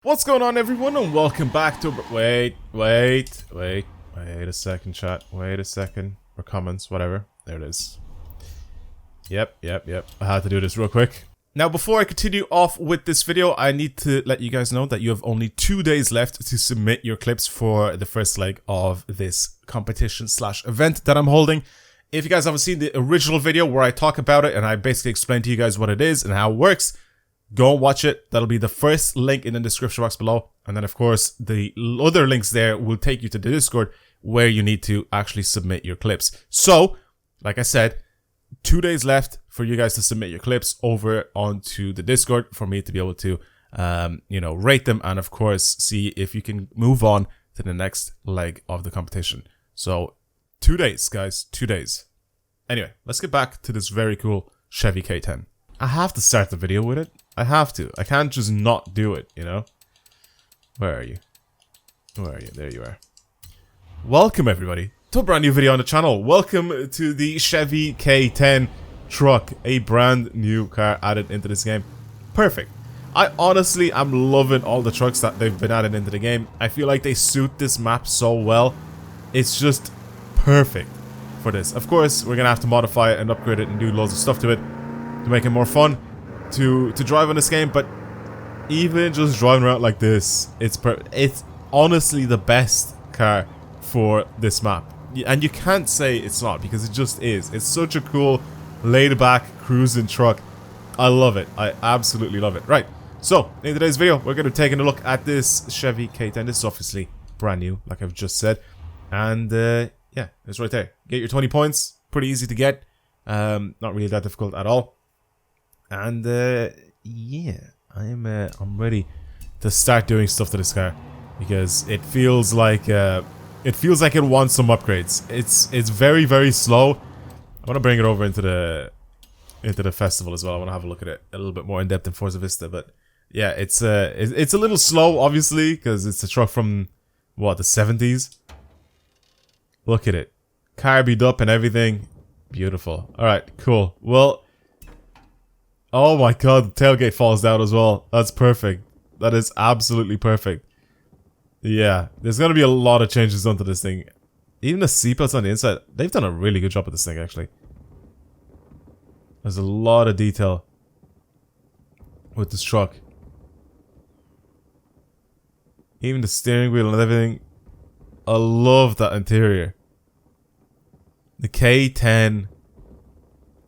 What's going on, everyone, and welcome back to... Wait a second, chat. Wait a second. Or comments, whatever. There it is. Yep. I had to do this real quick. Now, before I continue off with this video, I need to let you guys know that you have only 2 days left to submit your clips for the first leg of this competition / event that I'm holding. If you guys haven't seen the original video where I talk about it and I basically explain to you guys what it is and how it works, go and watch it. That'll be the first link in the description box below. And then, of course, the other links there will take you to the Discord where you need to actually submit your clips. So, like I said, 2 days left for you guys to submit your clips over onto the Discord for me to be able to, rate them and, of course, see if you can move on to the next leg of the competition. So, 2 days, guys. 2 days. Anyway, let's get back to this very cool Chevy K10. I have to start the video with it. I have to. I can't just not do it, you know? Where are you? Where are you? There you are. Welcome, everybody, to a brand new video on the channel. Welcome to the Chevy K10 truck. A brand new car added into this game. Perfect. I honestly am loving all the trucks that they've been added into the game. I feel like they suit this map so well. It's just perfect for this. Of course, we're going to have to modify it and upgrade it and do loads of stuff to it to make it more fun to drive on this game, but even just driving around like this, it's honestly the best car for this map. And you can't say it's not, because it just is. It's such a cool, laid-back, cruising truck. I love it. I absolutely love it. Right, so, in today's video, we're going to be taking a look at this Chevy K10. This is obviously brand new, like I've just said. And, yeah, it's right there. Get your 20 points. Pretty easy to get. Not really that difficult at all. And, yeah, I'm ready to start doing stuff to this car, because it feels like it wants some upgrades. It's very, very slow. I want to bring it over into the festival as well. I want to have a look at it a little bit more in depth in Forza Vista, but yeah, it's a little slow, obviously, because it's a truck from what, the 70s. Look at it, carbied up and everything. Beautiful. All right, cool. Well. Oh my god, the tailgate falls down as well. That's perfect. That is absolutely perfect. Yeah, there's gonna be a lot of changes done to this thing. Even the seatbelts on the inside, they've done a really good job with this thing, actually. There's a lot of detail with this truck. Even the steering wheel and everything. I love that interior. The K10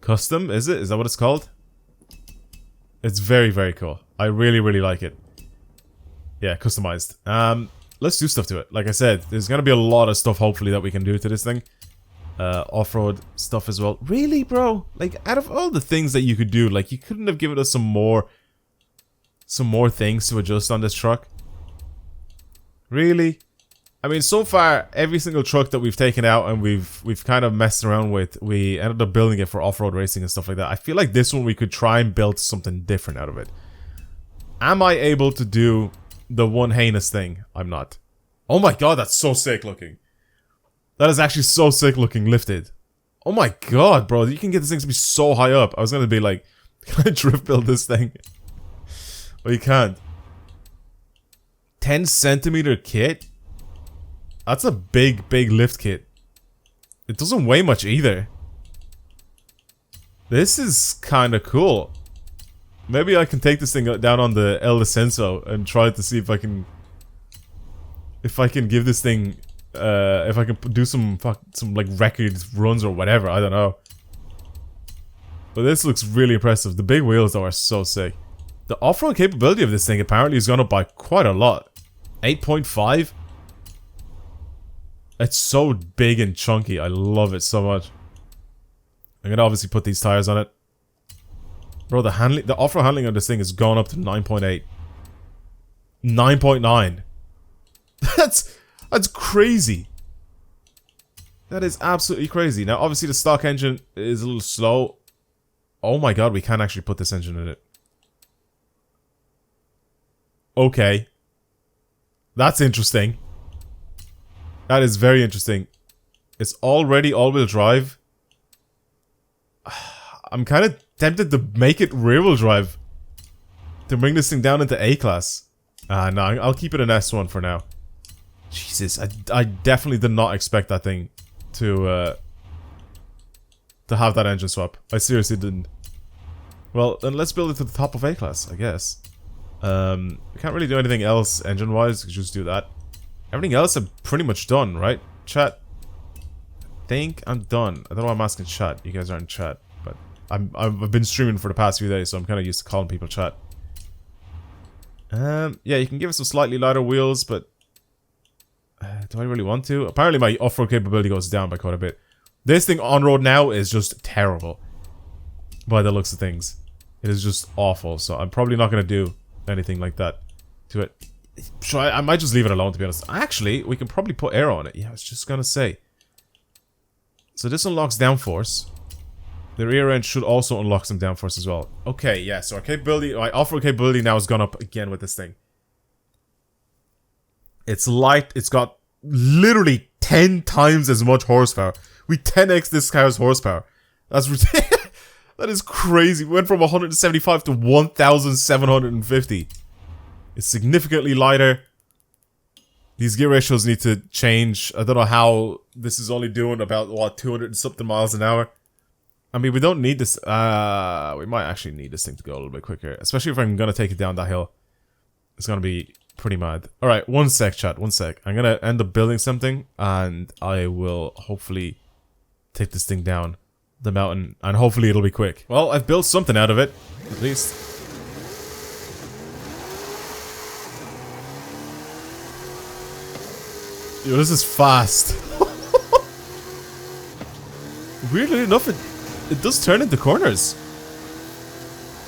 Custom, is it? Is that what it's called? It's very, very cool. I really, really like it. Yeah, customized. Let's do stuff to it. Like I said, there's gonna be a lot of stuff, hopefully, that we can do to this thing. Off-road stuff as well. Really, bro? Like, out of all the things that you could do, like, you couldn't have given us some more things to adjust on this truck? Really? I mean, so far, every single truck that we've taken out and we've kind of messed around with, we ended up building it for off-road racing and stuff like that. I feel like this one we could try and build something different out of it. Am I able to do the one heinous thing? I'm not. Oh my god, that's so sick looking. That is actually so sick looking lifted. Oh my god, bro, you can get this thing to be so high up. I was gonna be like, can I drift build this thing? Well, you can't. 10 centimeter kit? That's a big, big lift kit. It doesn't weigh much either. This is kind of cool. Maybe I can take this thing down on the El Descenso and try to see if I can give this thing, if I can do some like record runs or whatever. I don't know. But this looks really impressive. The big wheels though are so sick. The off-road capability of this thing apparently has gone up by quite a lot. 8.5. It's so big and chunky. I love it so much. I'm gonna obviously put these tires on it. Bro, the off-road handling of this thing has gone up to 9.8. 9.9. That's crazy. That is absolutely crazy. Now, obviously, the stock engine is a little slow. Oh my god, we can actually put this engine in it. Okay. That's interesting. That is very interesting. It's already all-wheel drive. I'm kind of tempted to make it rear-wheel drive. To bring this thing down into A-class. No, I'll keep it an S1 for now. Jesus, I definitely did not expect that thing to have that engine swap. I seriously didn't. Well, then let's build it to the top of A-Class, I guess. We can't really do anything else engine-wise, just do that. Everything else I'm pretty much done, right? Chat. I think I'm done. I don't know why I'm asking chat. You guys aren't in chat. But I've been streaming for the past few days, so I'm kind of used to calling people chat. Yeah, you can give it some slightly lighter wheels, but... do I really want to? Apparently my off-road capability goes down by quite a bit. This thing on-road now is just terrible. By the looks of things. It is just awful, so I'm probably not going to do anything like that to it. So I might just leave it alone, to be honest. Actually, we can probably put aero on it. Yeah, I was just going to say. So this unlocks downforce. The rear end should also unlock some downforce as well. Okay, yeah, so our capability, my off-road capability now has gone up again with this thing. It's light, it's got literally 10 times as much horsepower. We 10x this car's horsepower. That's ridiculous. That is crazy. We went from 175 to 1,750. It's significantly lighter. These gear ratios need to change. I don't know how this is only doing about, what, 200 and something miles an hour. I mean, we don't need this. We might actually need this thing to go a little bit quicker. Especially if I'm going to take it down that hill. It's going to be pretty mad. Alright, one sec, chat. One sec. I'm going to end up building something. And I will hopefully take this thing down the mountain. And hopefully it'll be quick. Well, I've built something out of it. At least. Yo, this is fast. Weirdly enough, it does turn into corners.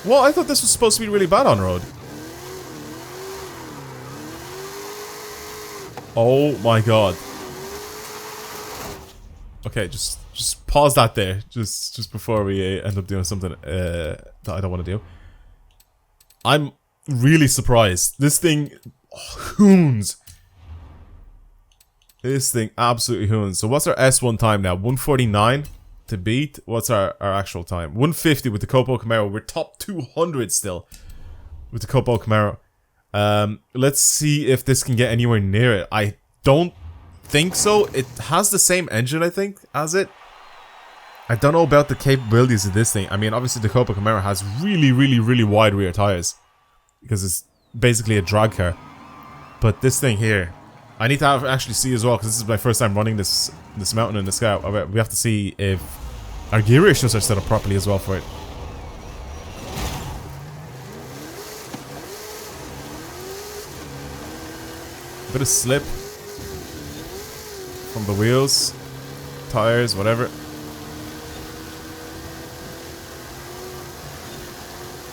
Well, I thought this was supposed to be really bad on road. Oh my god. Okay, just pause that there. Just before we end up doing something that I don't want to do. I'm really surprised. This thing hoons. This thing absolutely hoons. So what's our S1 time now? 149 to beat. What's our actual time? 150 with the Copo Camaro. We're top 200 still with the Copo Camaro. Let's see if this can get anywhere near it. I don't think so. It has the same engine, I think, as it. I don't know about the capabilities of this thing. I mean, obviously the Copo Camaro has really wide rear tires because it's basically a drag car. But this thing here, I need to actually see as well, because this is my first time running this mountain in the Scout. We have to see if our gear ratios are set up properly as well for it. A bit of slip from the wheels, tires, whatever.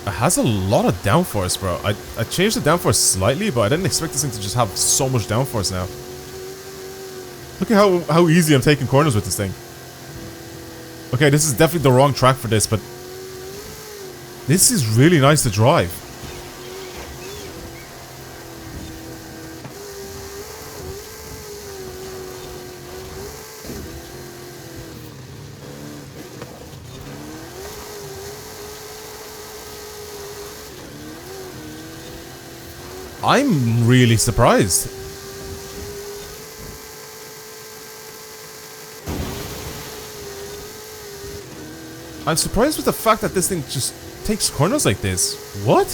It has a lot of downforce, bro. I changed the downforce slightly, but I didn't expect this thing to just have so much downforce now. Look at how easy I'm taking corners with this thing. Okay, this is definitely the wrong track for this, but this is really nice to drive. I'm really surprised. I'm surprised with the fact that this thing just takes corners like this. What?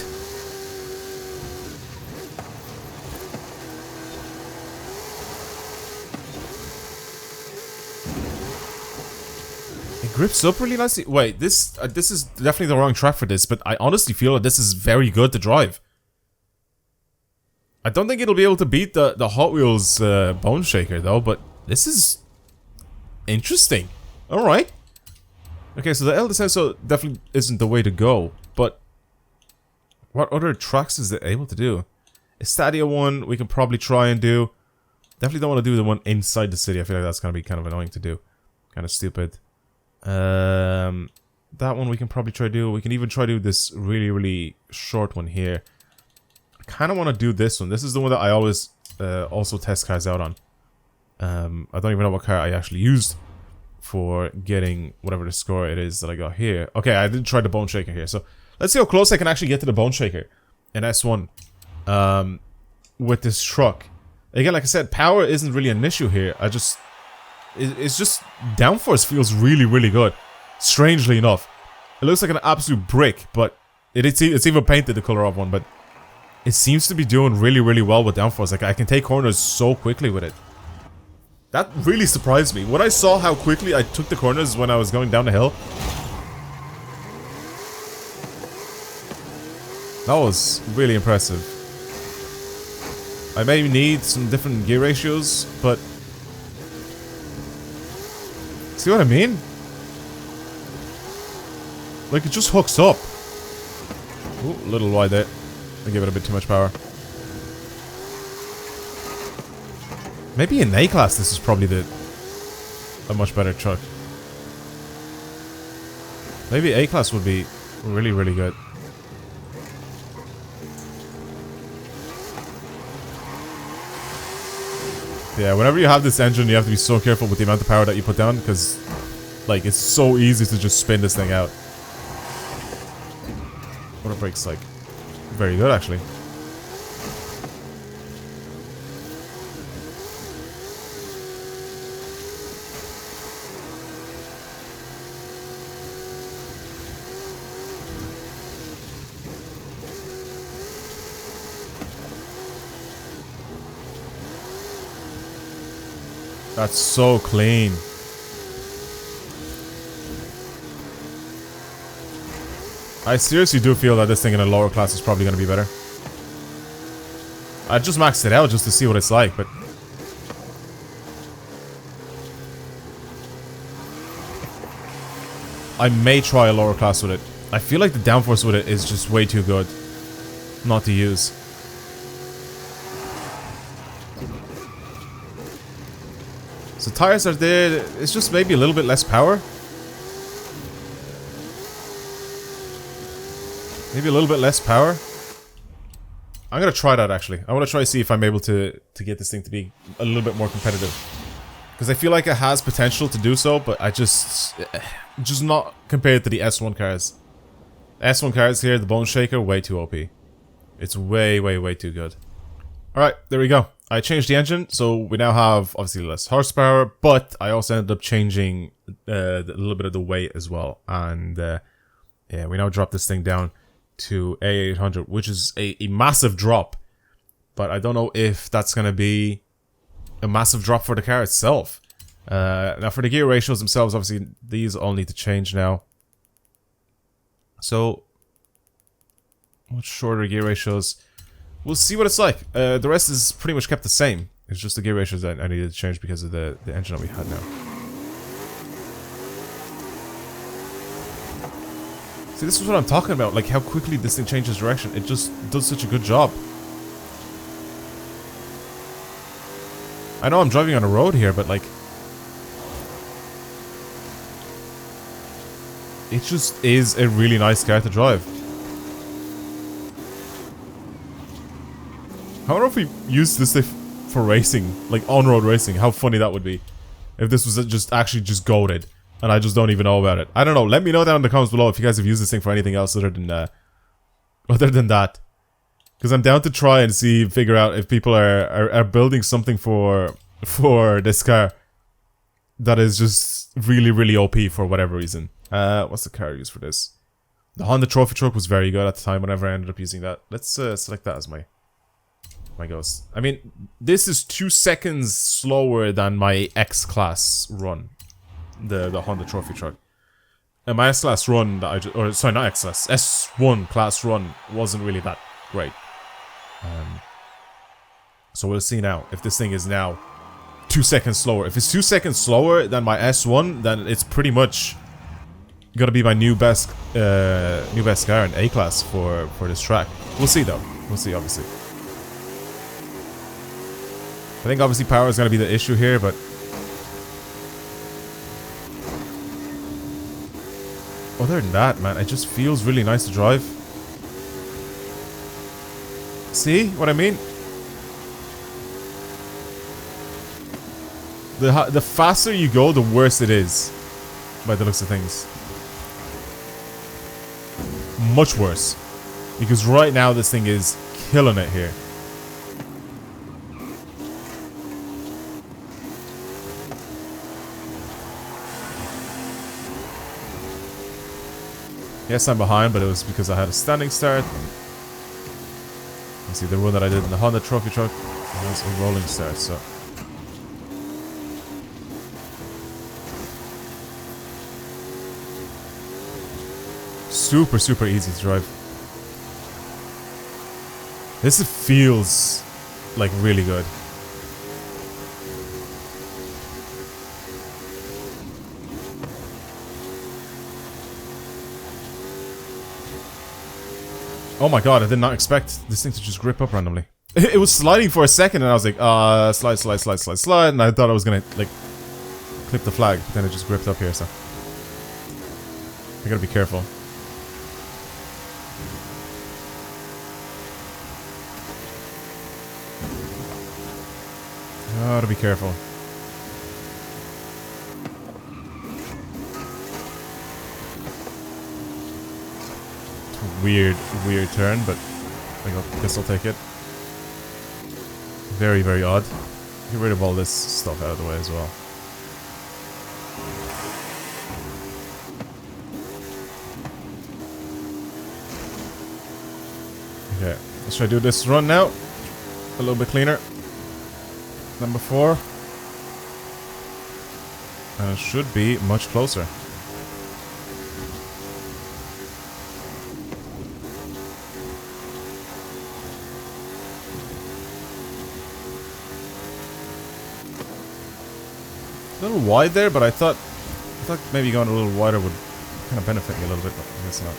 It grips up really nicely. Wait, this is definitely the wrong track for this, but I honestly feel that this is very good to drive. I don't think it'll be able to beat the Hot Wheels Bone Shaker though, but this is interesting. Alright. Okay, so the El Descenso definitely isn't the way to go, but what other tracks is it able to do? Estadia one we can probably try and do. Definitely don't want to do the one inside the city. I feel like that's going to be kind of annoying to do. Kind of stupid. That one we can probably try to do. We can even try to do this really short one here. Kind of want to do this one. This is the one that I always also test cars out on. I don't even know what car I actually used for getting whatever the score it is that I got here. Okay, I did try the Bone Shaker here. So let's see how close I can actually get to the Bone Shaker in S1. with this truck. Again, like I said, power isn't really an issue here. It's just downforce feels really, really good. Strangely enough. It looks like an absolute brick, but it's even painted the color of one, but it seems to be doing really, really well with downforce. Like, I can take corners so quickly with it. That really surprised me. When I saw how quickly I took the corners when I was going down the hill, that was really impressive. I may need some different gear ratios, but... See what I mean? Like, it just hooks up. Ooh, a little wide there. I gave it a bit too much power. Maybe in A-Class this is probably a much better truck. Maybe A-Class would be really, really good. Yeah, whenever you have this engine, you have to be so careful with the amount of power that you put down, because, like, it's so easy to just spin this thing out. What are brakes like? Very good, actually. That's so clean. I seriously do feel that this thing in a lower class is probably going to be better. I just maxed it out just to see what it's like, but... I may try a lower class with it. I feel like the downforce with it is just way too good not to use. So tires are there, it's just maybe a little bit less power. Maybe a little bit less power. I'm gonna try that actually. I wanna try to see if I'm able to get this thing to be a little bit more competitive. Because I feel like it has potential to do so, but I just not compared to the S1 cars. S1 cars here, the Bone Shaker, way too OP. It's way, way, way too good. Alright, there we go. I changed the engine, so we now have obviously less horsepower, but I also ended up changing a little bit of the weight as well. And yeah, we now drop this thing down to A800, which is a massive drop. But I don't know if that's going to be a massive drop for the car itself. Now for the gear ratios themselves, obviously these all need to change now. So, much shorter gear ratios. We'll see what it's like. The rest is pretty much kept the same. It's just the gear ratios that I needed to change because of the engine that we had now. See, this is what I'm talking about. Like, how quickly this thing changes direction. It just does such a good job. I know I'm driving on a road here, but like... it just is a really nice car to drive. I wonder if we use this thing for racing, like on-road racing, how funny that would be. If this was just actually just goated, and I just don't even know about it. I don't know, let me know down in the comments below if you guys have used this thing for anything else other than that. Because I'm down to try and see, figure out if people are building something for this car that is just really, really OP for whatever reason. What's the car used for this? The Honda Trophy Truck was very good at the time whenever I ended up using that. Let's select that as my ghost. I mean, this is 2 seconds slower than my X-Class run. The Honda Trophy Truck. And my S-Class run that I just, or sorry, not X-Class, S1 class run wasn't really that great. So we'll see now if this thing is now 2 seconds slower. If it's 2 seconds slower than my S1, then it's pretty much gonna be my new best car in A-Class for this track. We'll see though. We'll see, obviously. I think obviously power is going to be the issue here, but... other than that, man, it just feels really nice to drive. See what I mean? The faster you go, the worse it is. By the looks of things. Much worse. Because right now this thing is killing it here. Yes, I'm behind, but it was because I had a standing start. You see, the one that I did in the Honda trophy truck was a rolling start, so... Super, super easy to drive. This feels like really good. Oh my god, I did not expect this thing to just grip up randomly. It was sliding for a second and I was like, slide, slide, slide, slide, slide, and I thought I was gonna, like, clip the flag, but then it just gripped up here, so... I gotta be careful. Gotta be careful. It's a weird, weird turn, but I guess I'll take it. Very, very odd. Get rid of all this stuff out of the way as well. Okay, let's try to do this run now. A little bit cleaner than before. And it should be much closer. A little wide there, but I thought maybe going a little wider would kind of benefit me a little bit, but I guess not.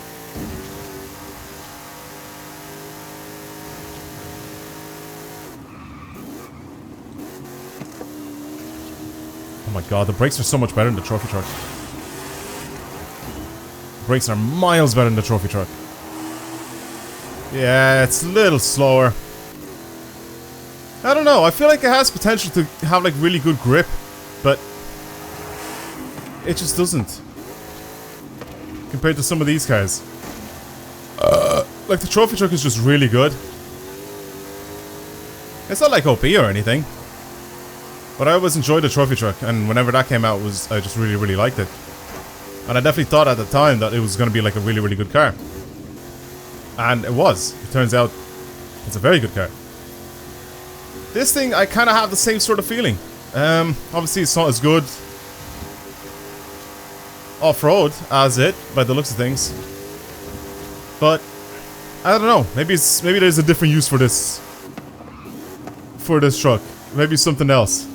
Oh my god, the brakes are so much better than the trophy truck. The brakes are miles better than the trophy truck. Yeah, it's a little slower. I don't know, I feel like it has potential to have like really good grip, but it just doesn't. Compared to some of these cars. Like the trophy truck is just really good. It's not like OP or anything. But I always enjoyed the trophy truck, and whenever that came out, I just really, really liked it. And I definitely thought at the time that it was going to be like a really, really good car. And it was. It turns out it's a very good car. This thing, I kind of have the same sort of feeling. Obviously it's not as good off-road as it, by the looks of things. But I don't know. Maybe there's a different use for this truck. Maybe something else.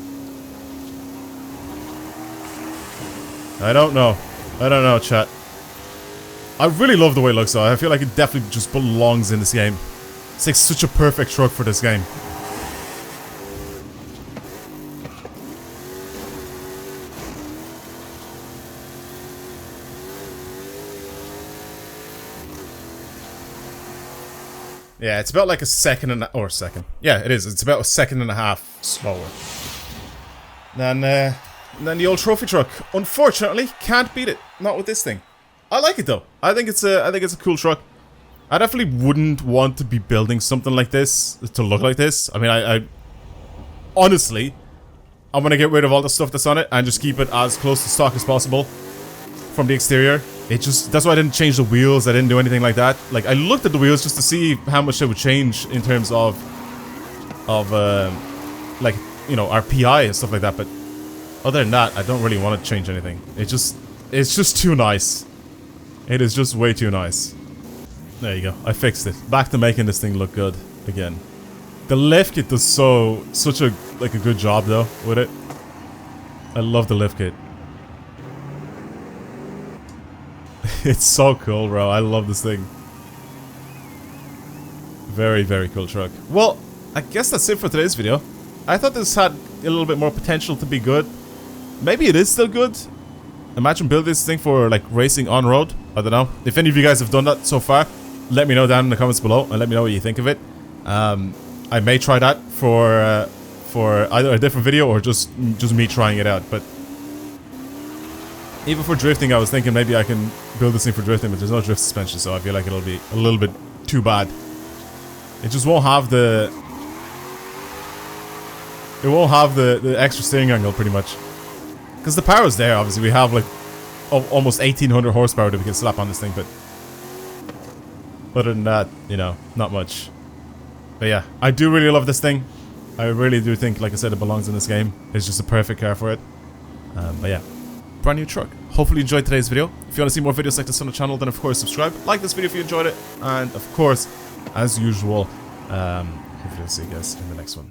I don't know. I don't know, chat. I really love the way it looks though. I feel like it definitely just belongs in this game. It's like such a perfect truck for this game. Yeah, it's about like a second and or second. Yeah, it is. It's about a second and a half slower than the old trophy truck. Unfortunately, can't beat it. Not with this thing. I like it though. I think it's a cool truck. I definitely wouldn't want to be building something like this to look like this. I mean, I honestly, I'm gonna get rid of all the stuff that's on it and just keep it as close to stock as possible from the exterior. That's why I didn't change the wheels. I didn't do anything like that. Like, I looked at the wheels just to see how much they would change in terms of like, you know, our PI and stuff like that. But other than that, I don't really want to change anything. It's just too nice. It is just way too nice. There you go. I fixed it. Back to making this thing look good again. The lift kit does such a good job though with it. I love the lift kit. It's so cool, bro. I love this thing. Very, very cool truck. Well, I guess that's it for today's video. I thought this had a little bit more potential to be good. Maybe it is still good. Imagine building this thing for like racing on road. I don't know. If any of you guys have done that so far, let me know down in the comments below and let me know what you think of it. I may try that for either a different video or just me trying it out. But even for drifting, I was thinking maybe I can build this thing for drifting, but there's no drift suspension, so I feel like it'll be a little bit too bad. It just won't have the extra steering angle, pretty much. Because the power is there, obviously. We have like almost 1800 horsepower that we can slap on this thing, but Other than that, you know, not much. But yeah, I do really love this thing. I really do think, like I said, it belongs in this game. It's just a perfect car for it. But yeah, brand new truck. Hopefully you enjoyed today's video. If you want to see more videos like this on the channel, then of course subscribe. Like this video if you enjoyed it. And of course, as usual, hopefully I'll see you guys in the next one.